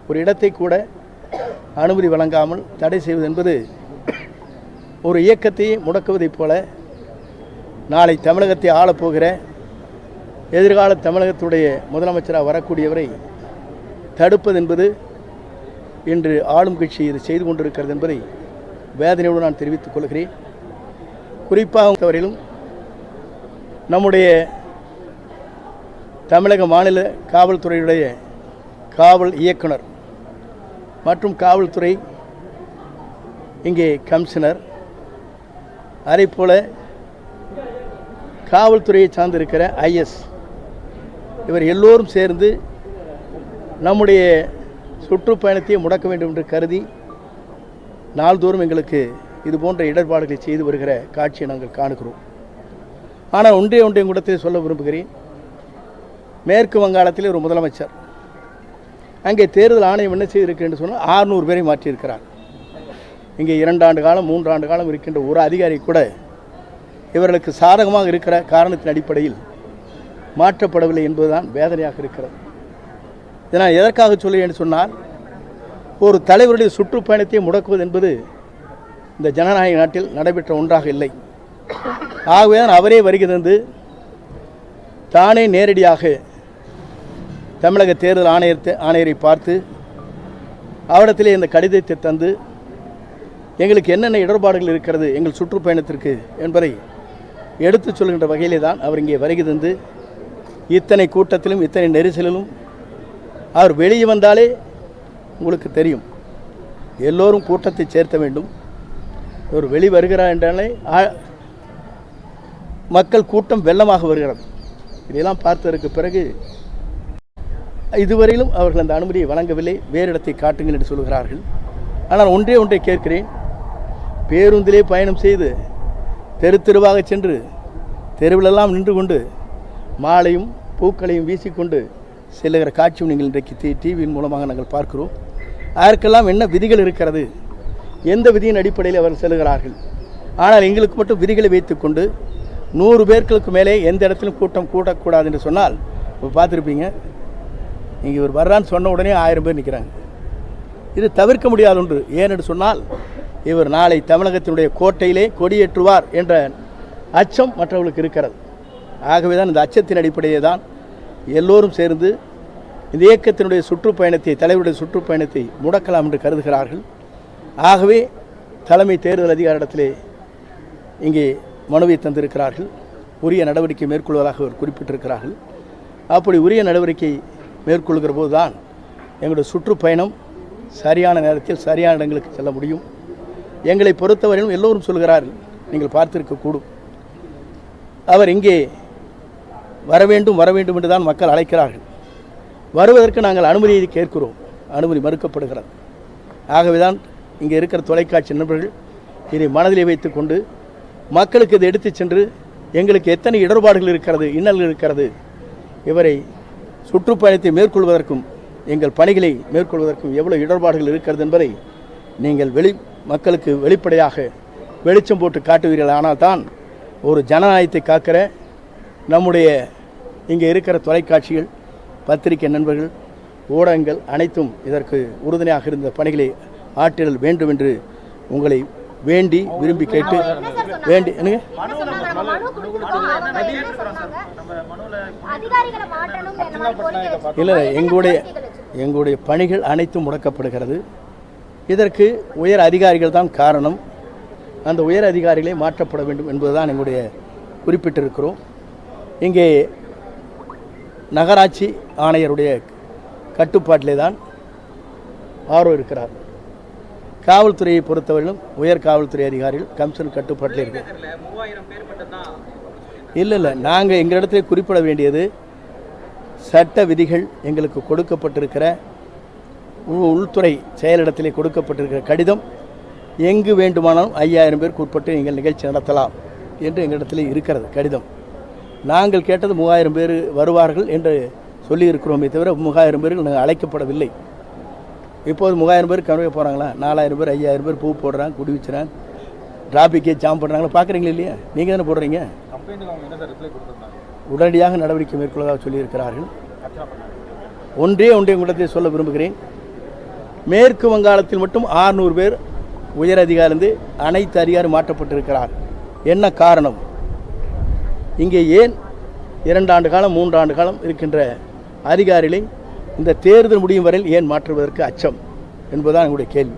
ஒரு இடத்தை கூட அனுமதி வழங்காமல் தடை செய்வது என்பது ஒரு இயக்கத்தை முடக்குவதைப் போல நாளை தமிழகத்தை ஆளப்போகிற எதிர்கால தமிழகத்துடைய முதலமைச்சராக வரக்கூடியவரை தடுப்பது என்பது இன்று ஆளும் கட்சி இது செய்து கொண்டிருக்கிறது என்பதை வேதனையோடு நான் தெரிவித்துக் கொள்கிறேன். குறிப்பாக வரையிலும் நம்முடைய தமிழக மாநில காவல்துறையுடைய காவல் இயக்குனர் மற்றும் காவல்துறை இங்கே கமிஷனர் அதேபோல காவல்துறையை சார்ந்திருக்கிற ஐஎஸ் இவர் எல்லோரும் சேர்ந்து நம்முடைய சுற்றுப்பயணத்தை முடக்க வேண்டும் என்று கருதி நாள்தோறும் எங்களுக்கு இது போன்ற இடர்பாடுகளை செய்து வருகிற காட்சியை நாங்கள் காணுகிறோம். ஆனால் ஒன்றைய கூடத்தில் சொல்ல விரும்புகிறேன். மேற்கு வங்காளத்தில் ஒரு முதலமைச்சர் அங்கே தேர்தல் ஆணையம் என்ன செய்திருக்கு என்று சொன்னால் 600 பேரை மாற்றியிருக்கிறார். இங்கே 2 ஆண்டு காலம் 3 ஆண்டு காலம் இருக்கின்ற ஒரு அதிகாரி கூட இவர்களுக்கு சாதகமாக இருக்கிற காரணத்தின் அடிப்படையில் மாற்றப்படவில்லை என்பதுதான் வேதனையாக இருக்கிறது. இதை நான் எதற்காக சொல்லுவேன் என்று சொன்னால், ஒரு தலைவருடைய சுற்றுப்பயணத்தை முடக்குவது என்பது இந்த ஜனநாயக நாட்டில் நடைபெற்ற ஒன்றாக இல்லை. ஆகவே தான் அவரே வருகை தந்து தானே நேரடியாக தமிழக தேர்தல் ஆணையரை பார்த்து அவரிடத்திலே இந்த கடிதத்தை தந்து எங்களுக்கு என்னென்ன இடர்பாடுகள் இருக்கிறது எங்கள் சுற்றுப்பயணத்திற்கு என்பதை எடுத்துச் சொல்கின்ற வகையிலே தான் அவர் இங்கே வருகை தந்து இத்தனை கூட்டத்திலும் இத்தனை நெரிசலிலும் அவர் வெளியே வந்தாலே உங்களுக்கு தெரியும், எல்லோரும் கூட்டத்தை சேர்த்த வேண்டும். ஒரு வெளி வருகிறார் என்றாலே மக்கள் கூட்டம் வெள்ளமாக வருகிறது. இதையெல்லாம் பார்த்ததற்கு பிறகு இதுவரையிலும் அவர்கள் அந்த அனுமதியை வழங்கவில்லை, வேறு இடத்தை காட்டுங்கள் என்று சொல்கிறார்கள். ஆனால் ஒன்றை கேட்கிறேன். பேருந்திலே பயணம் செய்து தெருவாக சென்று தெருவிலெல்லாம் நின்று கொண்டு மாலையும் பூக்களையும் வீசிக்கொண்டு செல்லுகிற காட்சியும் நீங்கள் இன்றைக்கு டிவியின் மூலமாக நாங்கள் பார்க்கிறோம். அதற்கெல்லாம் என்ன விதிகள் இருக்கிறது, எந்த விதியின் அடிப்படையில் அவர்கள் செல்கிறார்கள்? ஆனால் எங்களுக்கு மட்டும் விதிகளை வைத்துக்கொண்டு 100 பேர்களுக்கு மேலே எந்த இடத்திலும் கூட்டம் கூடக்கூடாது என்று சொன்னால், இப்போ பார்த்துருப்பீங்க, இங்கே இவர் வர்றான்னு சொன்ன உடனே 1000 பேர் நிற்கிறாங்க. இது தவிர்க்க முடியாத ஒன்று. ஏனென்று சொன்னால், இவர் நாளை தமிழகத்தினுடைய கோட்டையிலே கொடியேற்றுவார் என்ற அச்சம் மற்றவர்களுக்கு இருக்கிறது. ஆகவே தான் இந்த அச்சத்தின் அடிப்படையே தான் எல்லோரும் சேர்ந்து இந்த இயக்கத்தினுடைய சுற்றுப்பயணத்தை, தலைவருடைய சுற்றுப்பயணத்தை முடக்கலாம் என்று கருதுகிறார்கள். ஆகவே தலைமை தேர்தல் அதிகாரிடத்திலே இங்கே மனுவை தந்திருக்கிறார்கள். உரிய நடவடிக்கை மேற்கொள்வதாக அவர் குறிப்பிட்டிருக்கிறார்கள். அப்படி உரிய நடவடிக்கை மேற்கொள்கிற போது தான் எங்களுடைய சுற்றுப்பயணம் சரியான நேரத்தில் சரியான இடங்களுக்கு செல்ல முடியும். எங்களை பொறுத்தவரையிலும் எல்லோரும் சொல்கிறார்கள், நீங்கள் பார்த்திருக்கக்கூடும், அவர் இங்கே வர வேண்டும் என்று தான் மக்கள் அழைக்கிறார்கள். வருவதற்கு நாங்கள் அனுமதியை கேட்கிறோம், அனுமதி மறுக்கப்படுகிறது. ஆகவே தான் இங்கே இருக்கிற தொலைக்காட்சி நண்பர்கள் இதை மனதிலே வைத்துக்கொண்டு மக்களுக்கு இதை எடுத்து சென்று எங்களுக்கு எத்தனை இடர்பாடுகள் இருக்கிறது, இன்னல்கள் இருக்கிறது, இவரை சுற்றுப்பயணத்தை மேற்கொள்வதற்கும் எங்கள் பணிகளை மேற்கொள்வதற்கும் எவ்வளவு இடர்பாடுகள் இருக்கிறது என்பதை நீங்கள் மக்களுக்கு வெளிப்படையாக வெளிச்சம் போட்டு காட்டுவீர்கள். ஆனால் தான் ஒரு ஜனநாயகத்தை காக்கிற நம்முடைய இங்கே இருக்கிற தொலைக்காட்சிகள், பத்திரிகை நண்பர்கள், ஊடகங்கள் அனைத்தும் இதற்கு உறுதுணையாக இருந்த பணிகளை ஆற்றிடல் வேண்டும் என்று உங்களை வேண்டி விரும்பி கேட்டு வேண்டி என்னங்க இல்லை, எங்களுடைய பணிகள் அனைத்தும் முடக்கப்படுகிறது. இதற்கு உயர் அதிகாரிகள் தான் காரணம். அந்த உயர் அதிகாரிகளே மாற்றப்பட வேண்டும் என்பதுதான் எங்களுடைய குறிப்பிட்டிருக்கிறோம். இங்கே நகராட்சி ஆணையருடைய கட்டுப்பாட்டிலே தான் ஆர்ஓ இருக்கிறார். காவல்துறையை பொறுத்தவரையிலும் உயர் காவல்துறை அதிகாரிகள் கமிஷன் கட்டுப்பாட்டில் இருக்கு. இல்லை, நாங்கள் எங்கள் இடத்துல குறிப்பிட வேண்டியது சட்ட விதிகள் எங்களுக்கு கொடுக்கப்பட்டிருக்கிற உள்துறை செயலிடத்திலே கொடுக்கப்பட்டிருக்கிற கடிதம், எங்கு வேண்டுமானாலும் 5000 பேருக்கு உட்பட்டு எங்கள் நிகழ்ச்சி நடத்தலாம் என்று எங்களிடத்தில் இருக்கிறது கடிதம். நாங்கள் கேட்டது 3000 பேர் வருவார்கள் என்று சொல்லியிருக்கிறோமே தவிர 3000 பேர்கள் நாங்கள் அழைக்கப்படவில்லை. இப்போது 3000 பேர் கனவே போகிறாங்களா? 4000 பேர் 5000 பேர் பூ போடுறாங்க, குடி வச்சுறாங்க, டிராஃபிக்கே ஜாம் பண்ணுறாங்களா? பார்க்குறீங்களா இல்லையா? நீங்கள் தானே போடுறீங்க. உடனடியாக நடவடிக்கை மேற்கொள்வதாக சொல்லியிருக்கிறார்கள். ஒன்றே கூடத்தை சொல்ல விரும்புகிறேன். மேற்கு வங்காளத்தில் மட்டும் 600 பேர் உயர் அதிகாரிலிருந்து அனைத்து அதிகாரி மாற்றப்பட்டிருக்கிறார். என்ன காரணம்? இங்கே ஏன் 2 ஆண்டு காலம் 3 ஆண்டு காலம் இருக்கின்ற அதிகாரிகளை இந்த தேர்தல் முடியும் வரையில் ஏன் மாற்றுவதற்கு அச்சம் என்பதுதான் எங்களுடைய கேள்வி.